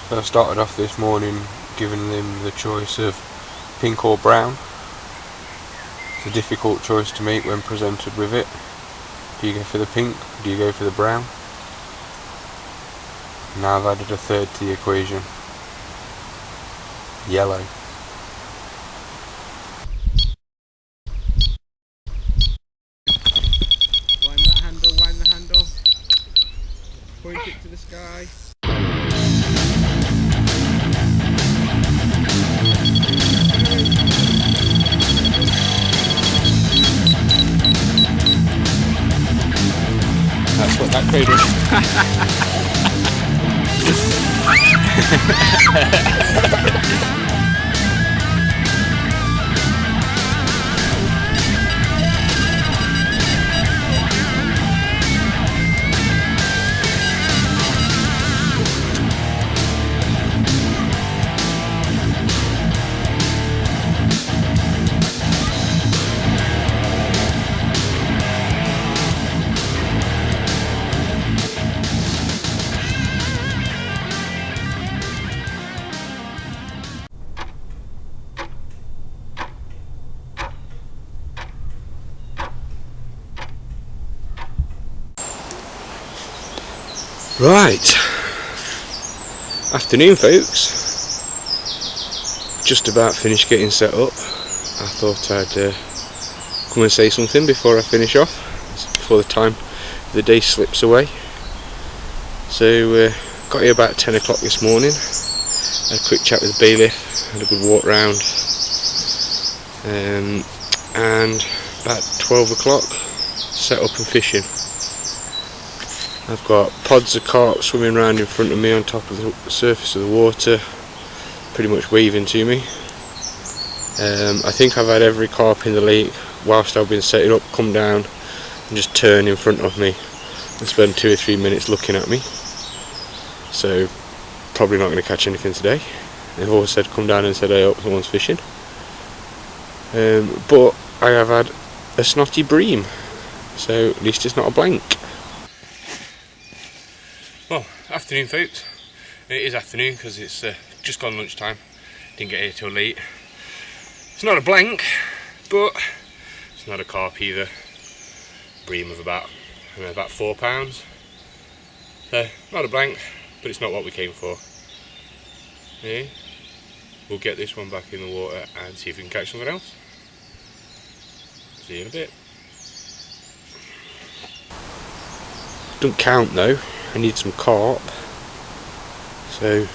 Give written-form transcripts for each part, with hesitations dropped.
So I started off this morning giving them the choice of pink or brown. It's a difficult choice to make when presented with it. Do you go for the pink? Do you go for the brown? Now I've added a third to the equation. Yellow. Wind that handle, wind the handle. Point it to the sky. That's what that crate is. Right, afternoon folks, just about finished getting set up. I thought I'd come and say something before I finish off, before the time of the day slips away. So got here about 10 o'clock this morning, had a quick chat with the bailiff, had a good walk round, and about 12 o'clock set up and fishing. I've got pods of carp swimming around in front of me on top of the surface of the water, pretty much waving to me. I think I've had every carp in the lake whilst I've been setting up come down and just turn in front of me and spend 2 or 3 minutes looking at me. So probably not going to catch anything today. They've all said come down and said hey up, someone's fishing. But I have had a snotty bream, so at least it's not a blank. Well, afternoon folks. It is afternoon because it's just gone lunchtime. Didn't get here till late. It's not a blank, but it's not a carp either. Bream of about 4 pounds. So not a blank, but it's not what we came for. Yeah. We'll get this one back in the water and see if we can catch something else. See you in a bit. Don't count though. I need some carp, so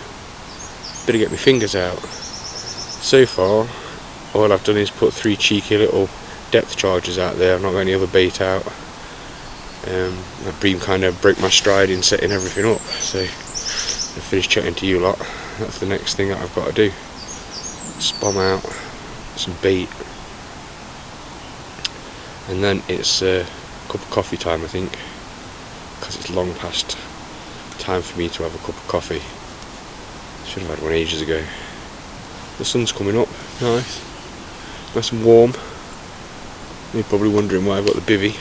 better get my fingers out. So far all I've done is put 3 cheeky little depth chargers out there. I've not got any other bait out. My bream kind of broke my stride in setting everything up, so I finished chatting to you lot. That's the next thing that I've got to do. Spom out some bait, and then it's a cup of coffee time I think, because it's long past time for me to have a cup of coffee. Should have had one ages ago. The sun's coming up, nice and warm. You're probably wondering why I've got the bivvy.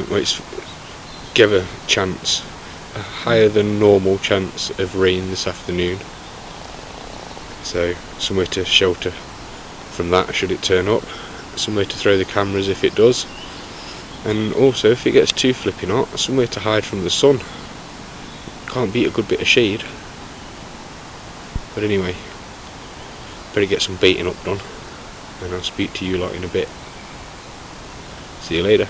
Well, it's give a chance, a higher than normal chance of rain this afternoon, so somewhere to shelter from that should it turn up, somewhere to throw the cameras if it does, and also if it gets too flipping hot, somewhere to hide from the sun. Can't beat a good bit of shade. But anyway, better get some baiting up done, and I'll speak to you lot in a bit. See you later.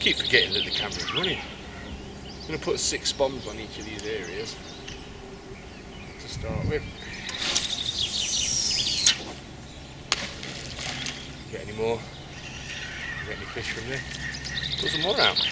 keep forgetting that the camera's running. I'm going to put 6 bombs on each of these areas to start with. Get any more? Get any fish from there? Put some more out.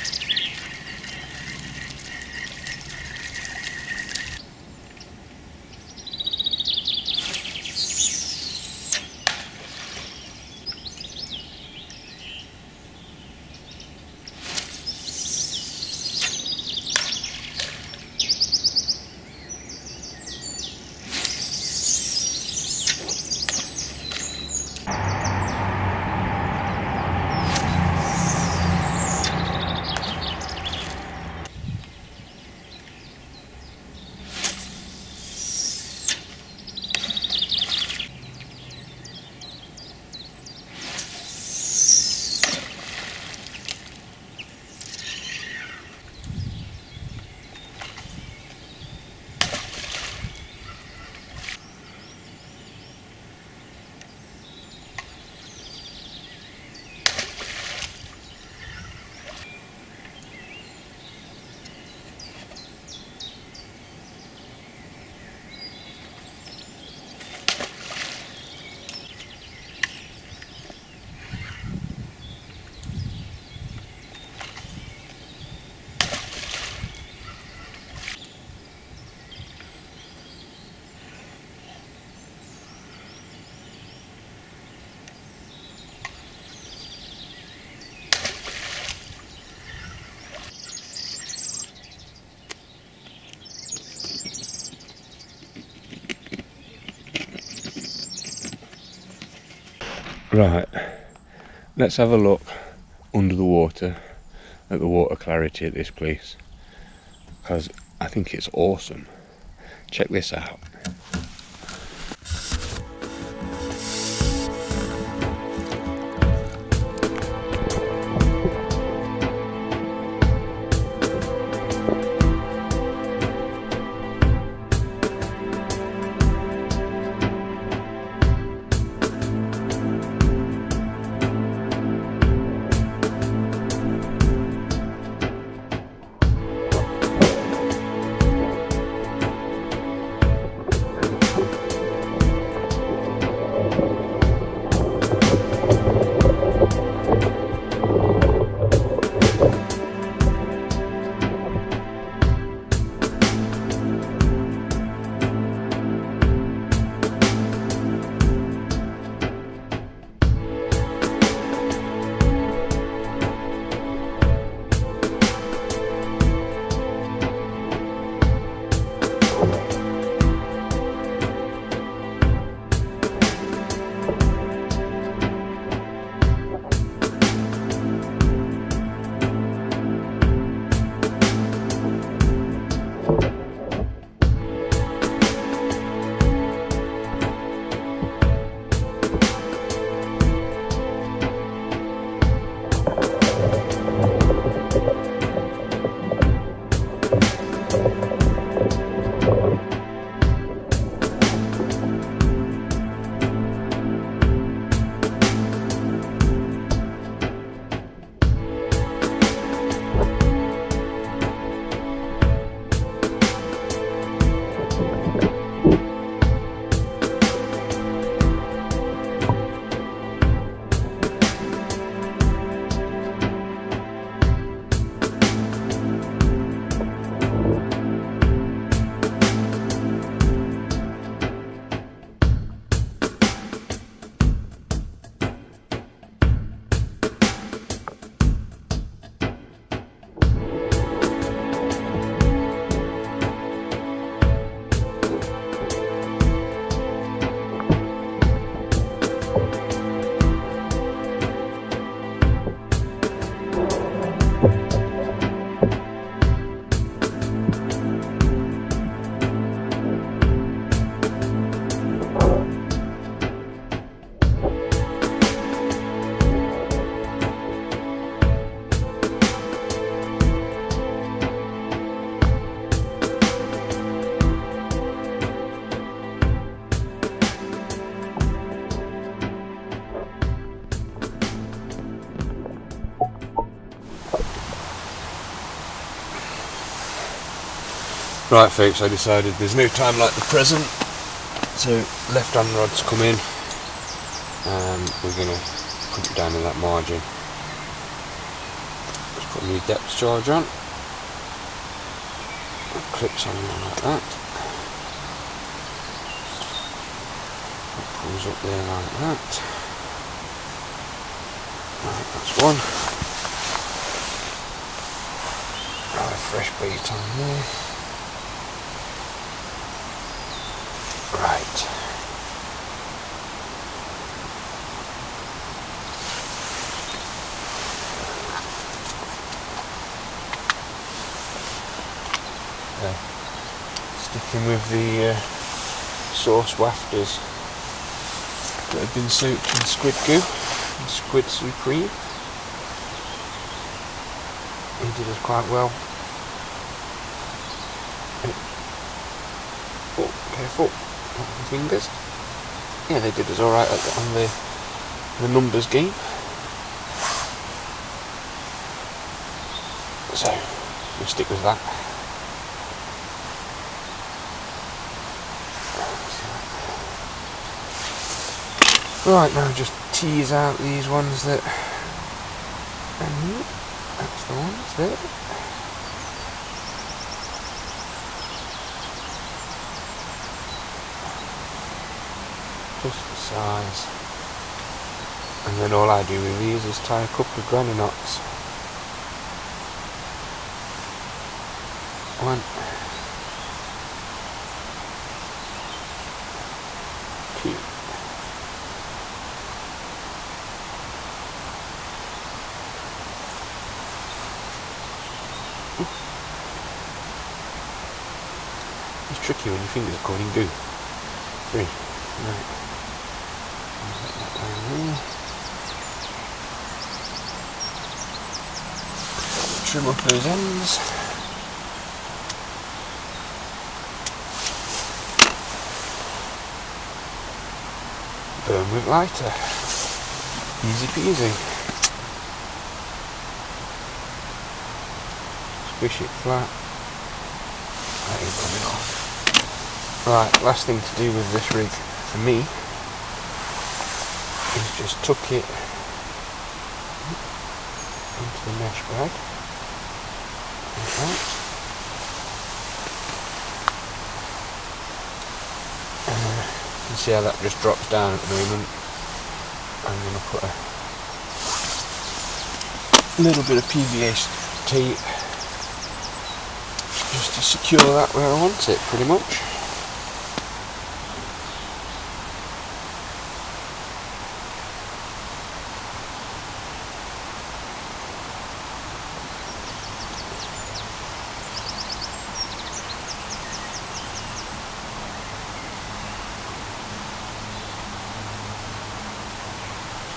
Right, let's have a look under the water at the water clarity at this place, because I think it's awesome. Check this out. Right folks, I decided there's no time like the present, so left hand rod's come in and we're going to put it down in that margin. Let's put a new depth charge on. It clips on there like that. It pulls up there like that. Right, that's one. Right, fresh bait on there. Right. Sticking with the sauce wafters that have been soaked in squid goo and squid supreme. He did us quite well. Oh, careful, not with the fingers. Yeah, they did us alright on the numbers game. So, we'll stick with that. Right, now just tease out these ones that are neat. That's the ones there. Just the size. And then all I do with these is tie a couple of granny knots. One. Two. It's tricky when your fingers are caught in goo. Three. Right. Let that down there. Trim up those ends. Burn with lighter. Easy peasy. Squish it flat. That ain't coming off. Right, last thing to do with this rig for me is just tuck it into the mesh bag like that. You can see how that just drops down at the moment. I'm going to put a little bit of PVA tape just to secure that where I want it, pretty much.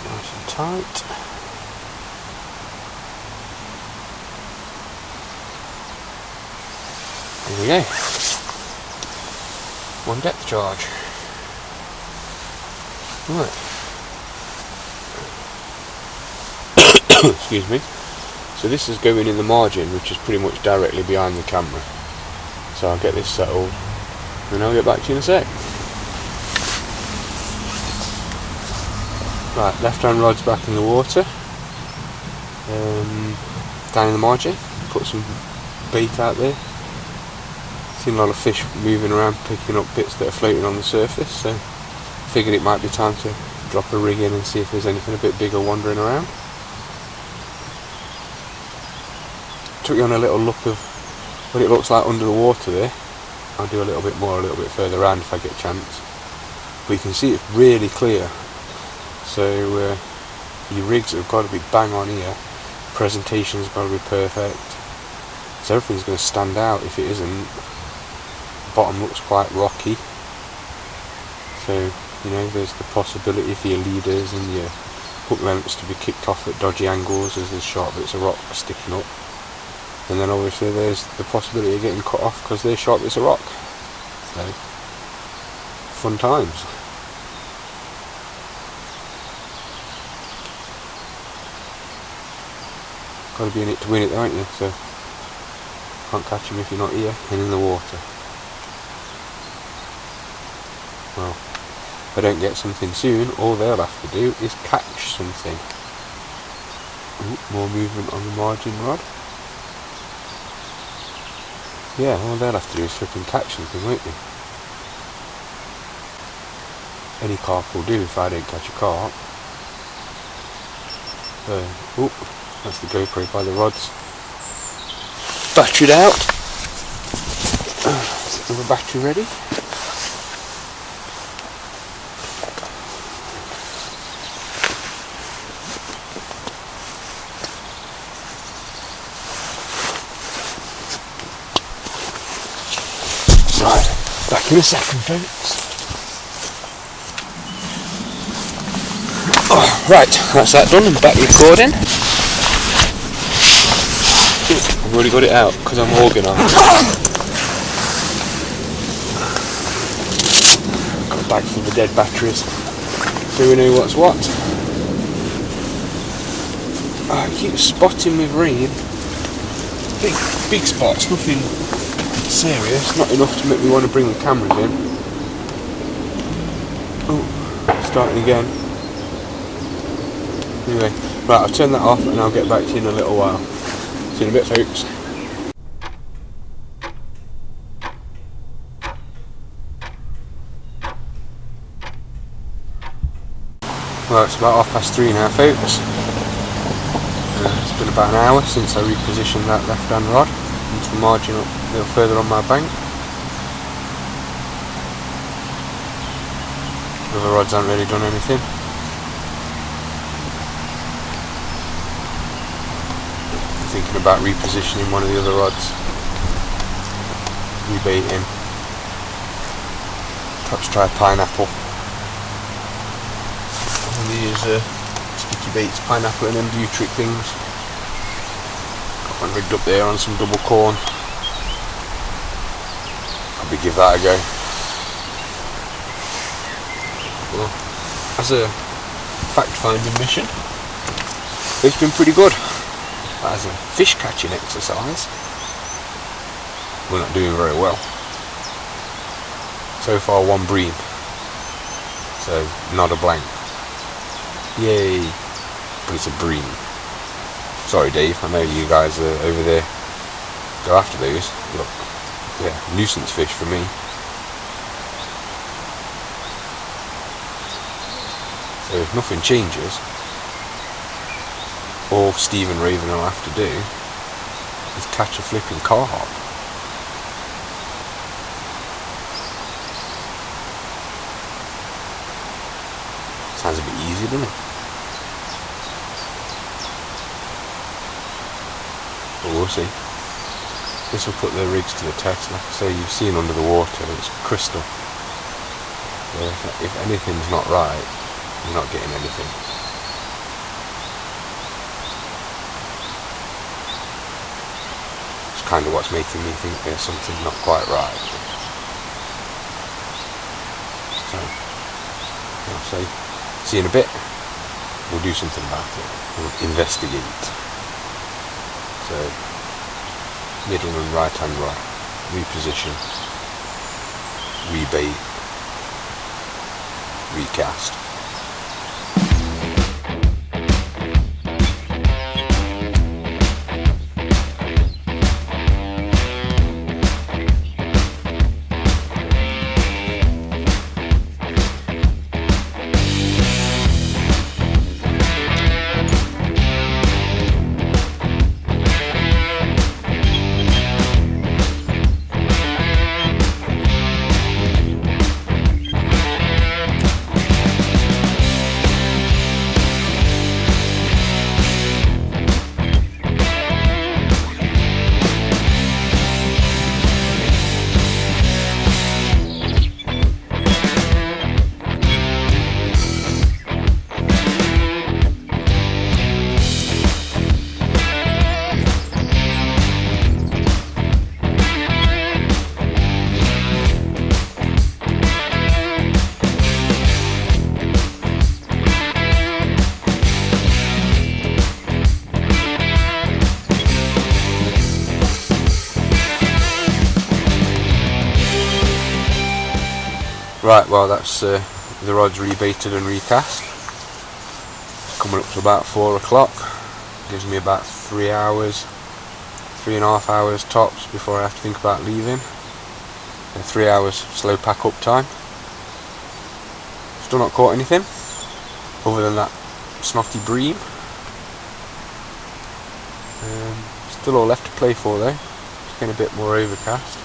Nice and tight. There we go. One depth charge. Right. Excuse me. So this is going in the margin, which is pretty much directly behind the camera. So I'll get this settled and I'll get back to you in a sec. Right, left hand rod's back in the water. Down in the margin. Put some bait out there. Seen a lot of fish moving around, picking up bits that are floating on the surface, so figured it might be time to drop a rig in and see if there's anything a bit bigger wandering around. Took you on a little look of what it looks like under the water there. I'll do a little bit more a little bit further around if I get a chance. But you can see it's really clear. So your rigs have got to be bang on here. Presentation's got to be perfect. So everything's going to stand out. If it isn't, the bottom looks quite rocky. So, you know, there's the possibility for your leaders and your hook lengths to be kicked off at dodgy angles as there's sharp bits of rock sticking up. And then obviously there's the possibility of getting cut off because there's sharp bits of rock. So, fun times. Got to be in it to win it, aren't you? So Can't catch them if you're not here and in the water. Well, if I don't get something soon, all they'll have to do is catch something. Ooh, more movement on the margin rod. Yeah, all they'll have to do is flipping catch something, won't they? Any carp will do if I don't catch a carp. Oh, that's the GoPro by the rods. Battered out. Is the battery ready? Right, back in a second, folks. Oh, right, that's that done. I'm back recording. I've already got it out because I'm organised. Got a bag full of dead batteries, so we know what's what. I keep spotting with rain. Big spots, nothing serious, not enough to make me want to bring the cameras in. Oh, starting again. Anyway, right, I'll turn that off and I'll get back to you in a little while. See you in a bit, folks. Well, it's about 3:30 now, folks. It's been about an hour since I repositioned that left-hand rod into the margin up a little further on my bank. The other rods haven't really done anything. Thinking about repositioning one of the other rods, rebaiting, perhaps try a pineapple. And these sticky baits, pineapple and them Butrick things. Got one rigged up there on some double corn. Probably give that a go. Well, as a fact-finding mission, it's been pretty good. As a fish catching exercise, we're not doing very well. So far, one bream, so not a blank. Yay! But it's a bream. Sorry, Dave. I know you guys are over there. Go after those. Look, yeah, nuisance fish for me. So if nothing changes, all Steve and Raven will have to do is catch a flipping carp. Sounds a bit easy, doesn't it? But we'll see. This will put the rigs to the test. Like I say, you've seen under the water, it's crystal. So if anything's not right, you're not getting anything. It's kind of what's making me think there's something not quite right. So, I'll say, see you in a bit. We'll do something about it. We'll investigate. So, middle and right hand rod, reposition, rebait, recast. Right, well that's the rod's rebaited and recast. Coming up to about 4 o'clock. Gives me about 3 hours, 3.5 hours tops before I have to think about leaving. And 3 hours slow pack up time. Still not caught anything other than that snotty bream. Still all left to play for though. It's getting a bit more overcast.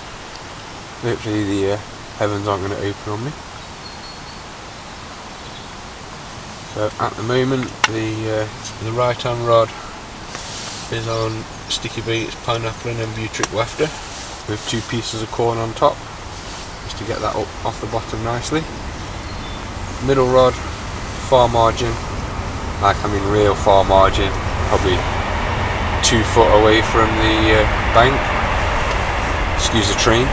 Hopefully the heavens aren't going to open on me. So at the moment the right hand rod is on sticky baits, pineapple and butyric wafter with 2 pieces of corn on top, just to get that up off the bottom nicely. Middle rod, far margin, like I mean real far margin, probably 2 foot away from the bank, excuse the train.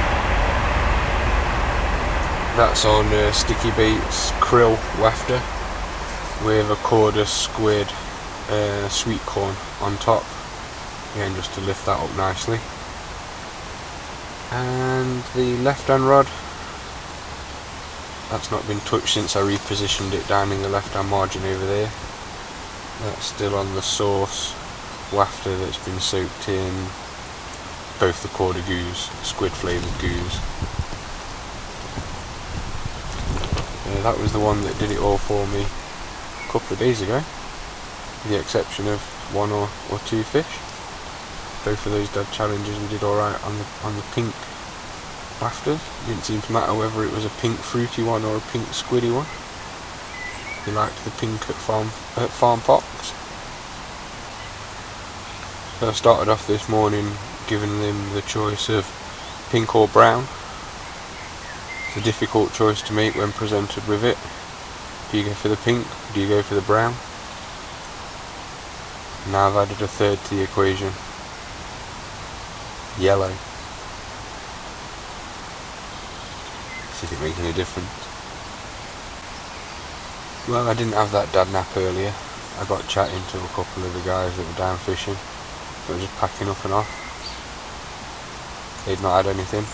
That's on sticky baits, krill wafter with a quarter squid sweet corn on top, again just to lift that up nicely. And the left hand rod, that's not been touched since I repositioned it down in the left hand margin over there. That's still on the sauce wafter that's been soaked in both the quarter goose, squid flavoured goose. That was the one that did it all for me a couple of days ago, with the exception of 1 or 2 fish. Both of those dead challenges we did alright on the pink wafters. It didn't seem to matter whether it was a pink fruity one or a pink squiddy one. He liked the pink at farm pox. So I started off this morning giving them the choice of pink or brown. It's a difficult choice to make when presented with it. Do you go for the pink? Do you go for the brown? Now I've added a third to the equation. Yellow. See if it makes any difference. Well, I didn't have that dad nap earlier. I got chatting to a couple of the guys that were down fishing. They were just packing up and off. They'd not had anything.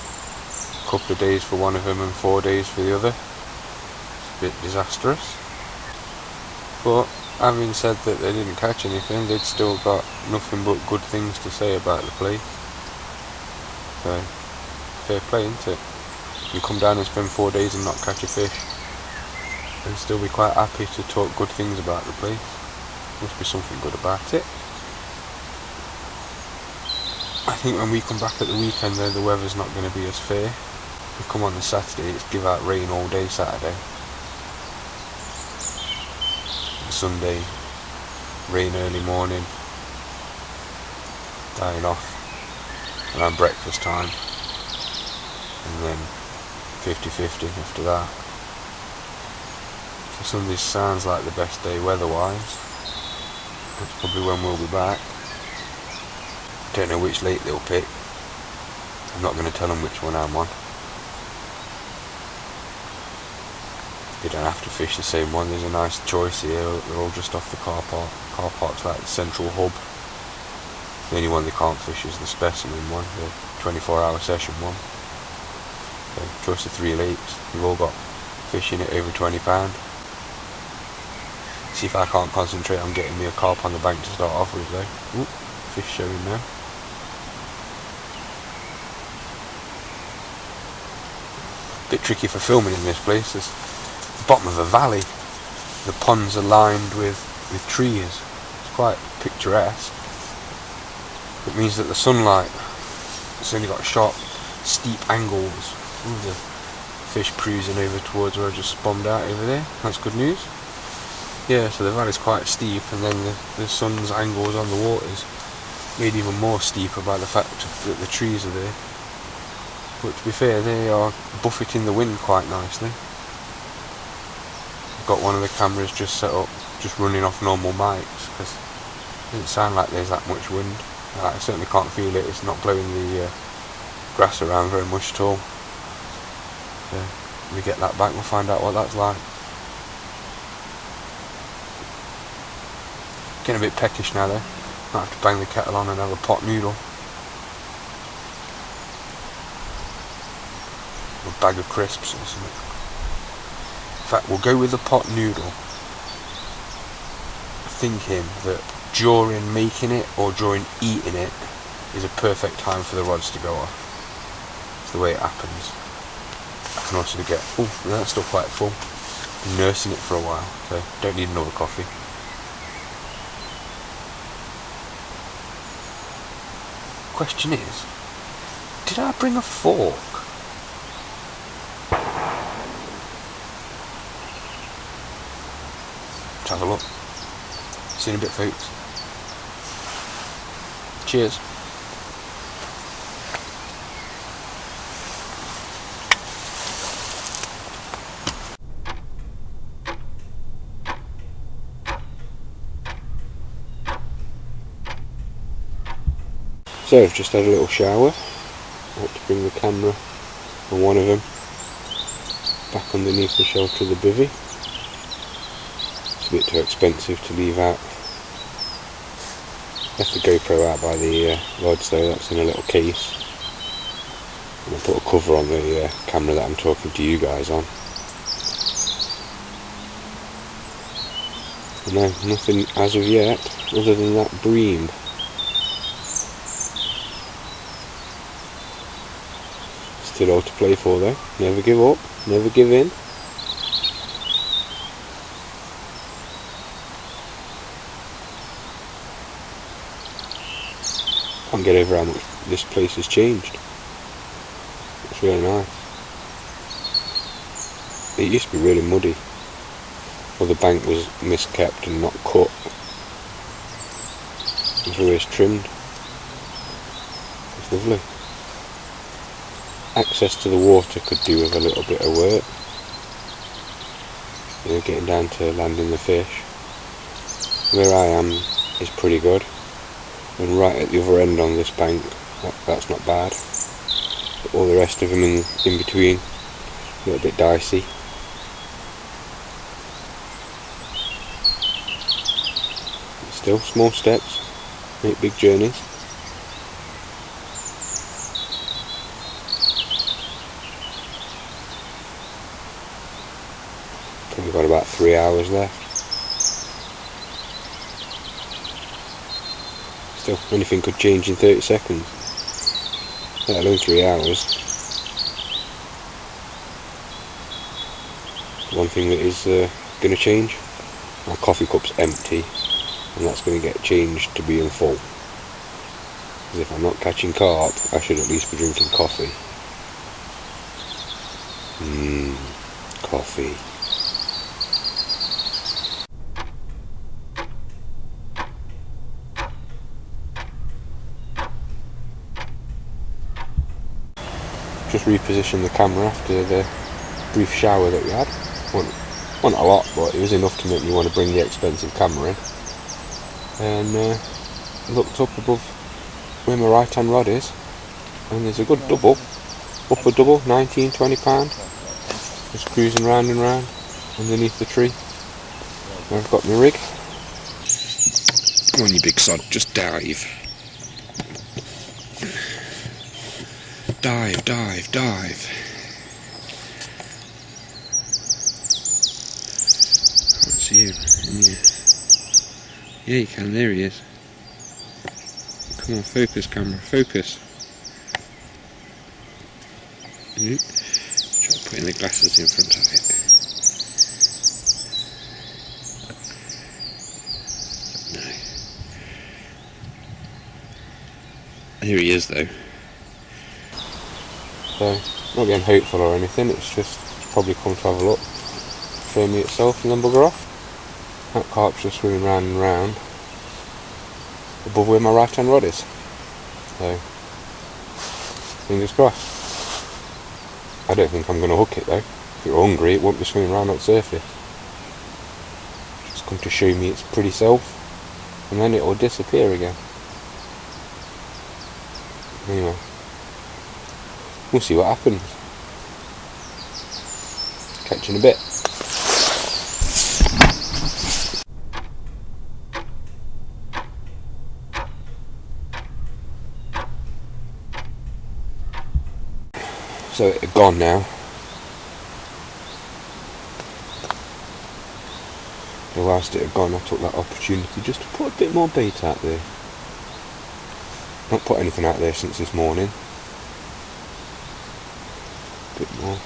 A couple of days for one of them and 4 days for the other. It's a bit disastrous. But having said that they didn't catch anything, they'd still got nothing but good things to say about the place. So, fair play, isn't it? You come down and spend 4 days and not catch a fish, and still be quite happy to talk good things about the place. Must be something good about it. I think when we come back at the weekend though, the weather's not going to be as fair. We come on the Saturday, it's give out rain all day Saturday. And Sunday, rain early morning, dying off around breakfast time, and then 50-50 after that. So Sunday sounds like the best day weather-wise. That's probably when we'll be back. Don't know which lake they'll pick. I'm not going to tell them which one I'm on. You don't have to fish the same one. There's a nice choice here. They're all just off the car park. Car park's like the central hub. The only one they can't fish is the specimen one, the 24-hour session one. So, choice of 3 lakes. They've all got fish in it over £20. See if I can't concentrate on getting me a carp on the bank to start off with though. Ooh, fish showing now. Bit tricky for filming in this place. It's the bottom of a valley. The ponds are lined with trees. It's quite picturesque. It means that the sunlight, it's only got sharp, steep angles. Ooh, the fish cruising over towards where I just bombed out over there. That's good news. Yeah, so the valley's quite steep, and then the sun's angles on the water's made even more steeper by the fact that the trees are there. But to be fair, they are buffeting the wind quite nicely. I've got one of the cameras just set up, just running off normal mics, because it doesn't sound like there's that much wind. I certainly can't feel it. It's not blowing the grass around very much at all. So when we get that back, we'll find out what that's like. Getting a bit peckish now though. Might have to bang the kettle on and have a pot noodle. A bag of crisps or something. fact, we'll go with the pot noodle, thinking that during making it or during eating it is a perfect time for the rods to go off. It's the way it happens. I can also get, oh, that's still quite full. Been nursing it for a while, so don't need another coffee. Question is, did I bring a fork? Let's have a look. See you in a bit, folks. Cheers. So I've just had a little shower. I had to bring the camera on one of them back underneath the shelter of the bivvy. It's a bit too expensive to leave out. Left the GoPro out by the rods though, that's in a little case. And I put a cover on the camera that I'm talking to you guys on. No, nothing as of yet, other than that bream. Still all to play for though. Never give up, never give in. Can't get over how much this place has changed. It's really nice. It used to be really muddy. Well, the bank was miskept and not cut. It was always trimmed. It's lovely. Access to the water could do with a little bit of work. You know, getting down to landing the fish. Where I am is pretty good. And right at the other end on this bank, that's not bad. But all the rest of them in between, a little bit dicey. But still, small steps make big journeys. Probably got about 3 hours left. Still, anything could change in 30 seconds, let alone 3 hours. One thing that is going to change, my coffee cup's empty, and that's going to get changed to being full. Because if I'm not catching carp, I should at least be drinking coffee. Coffee. Just repositioned the camera after the brief shower that we had. Wasn't a lot, but it was enough to make me want to bring the expensive camera in. And looked up above where my right hand rod is, and there's a good double, upper double, 19-20 pound, just cruising round and round underneath the tree where I've got my rig. Come on you big sod, just dive. Dive, dive, dive. Can't see him, can you? Yeah, you can, there he is. Come on, focus camera, focus. Try putting the glasses in front of it. No. Here he is though. So, not getting hopeful or anything, it's probably come to have a look, show me itself and then bugger off. That carp's just swimming round and round above where my right hand rod is. So, fingers crossed. I don't think I'm going to hook it though. If it were hungry, it won't be swimming around on the surface. Just come to show me its pretty self, and then it will disappear again. Anyway. We'll see what happens. Catch you in a bit. So it had gone now. So whilst it had gone, I took that opportunity just to put a bit more bait out there. Not put anything out there since this morning. A bit more.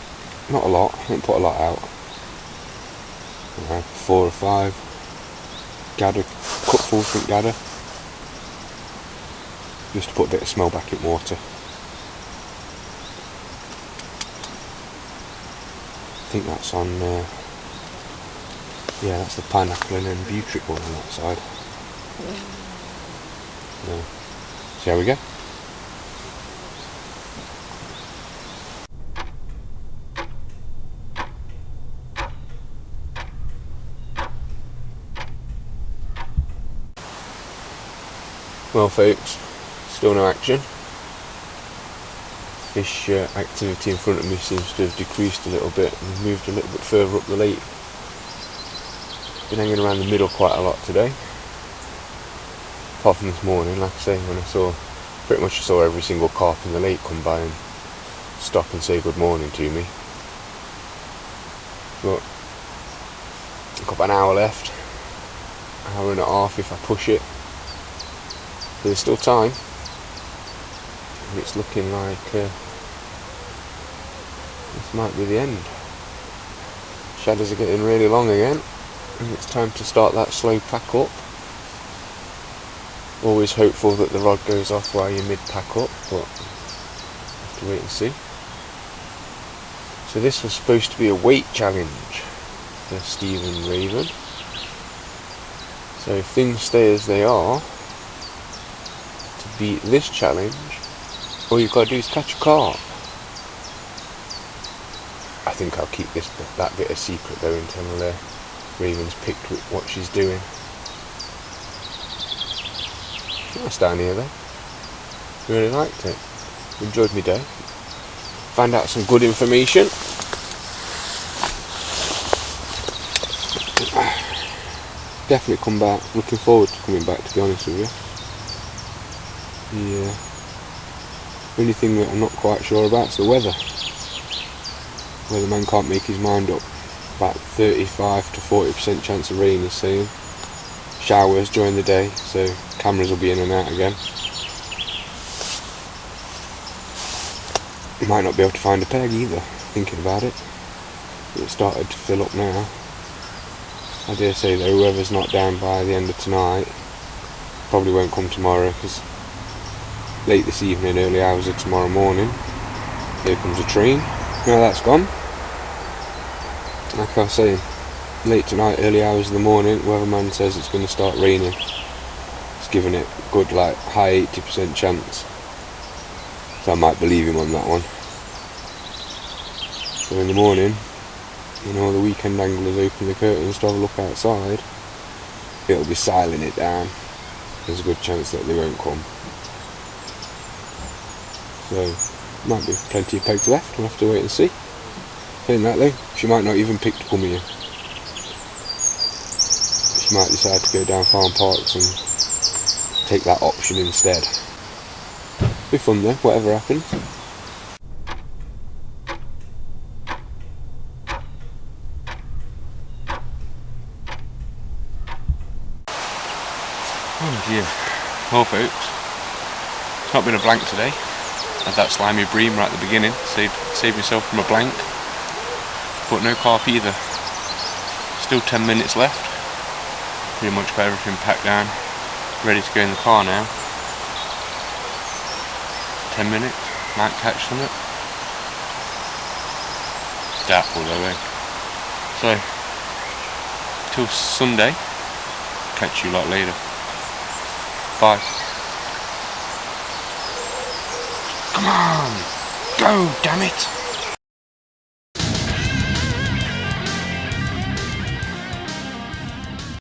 Not a lot, I didn't put a lot out. 4 or 5 gather, cupfuls from gather. Just to put a bit of smell back in water. I think that's on, yeah, that's the pineapple and then butric one on that side. Yeah. See how we go? Well folks, still no action. Fish activity in front of me seems to have decreased a little bit and moved a little bit further up the lake. Been hanging around the middle quite a lot today. Apart from this morning, like I say, when I pretty much saw every single carp in the lake come by and stop and say good morning to me. But I've got about an hour left, hour and a half if I push it. There's still time. And it's looking like this might be the end. Shadows are getting really long again, and it's time to start that slow pack up. Always hopeful that the rod goes off while you mid pack up, but have to wait and see. So this was supposed to be a weight challenge for Steve and Raven. So if things stay as they are, to beat this challenge, all you've got to do is catch a carp. I think I'll keep that bit a secret though until Raven's picked what she's doing. Nice down here though. Really liked it. Enjoyed my day. Found out some good information. Definitely come back. Looking forward to coming back, to be honest with you. Yeah. Only thing that I'm not quite sure about is the weather. Weatherman can't make his mind up. About 35 to 40% chance of rain, he's saying. Showers during the day, so cameras will be in and out again. Might not be able to find a peg either, thinking about it. It's started to fill up now. I dare say though, whoever's not down by the end of tonight probably won't come tomorrow, because late this evening, early hours of tomorrow morning, here comes a train. Now that's gone. Like I was saying, late tonight, early hours of the morning, weatherman says it's going to start raining. It's giving it a good, like, high 80% chance. So I might believe him on that one. So in the morning, the weekend anglers open the curtains to have a look outside, it'll be siling it down. There's a good chance that they won't come. So, might be plenty of pegs left, we'll have to wait and see. Saying that though, she might not even pick to come here. She might decide to go down Farm Parks and take that option instead. Be fun though, whatever happens. Oh dear. Well folks, it's not been a blank today. Had that slimy bream right at the beginning, saved myself from a blank. But no carp either. Still 10 minutes left. Pretty much got everything packed down, ready to go in the car now. 10 minutes, might catch something. Doubtful though, eh? So, till Sunday, catch you lot later. Bye. Come on! Go, damn it!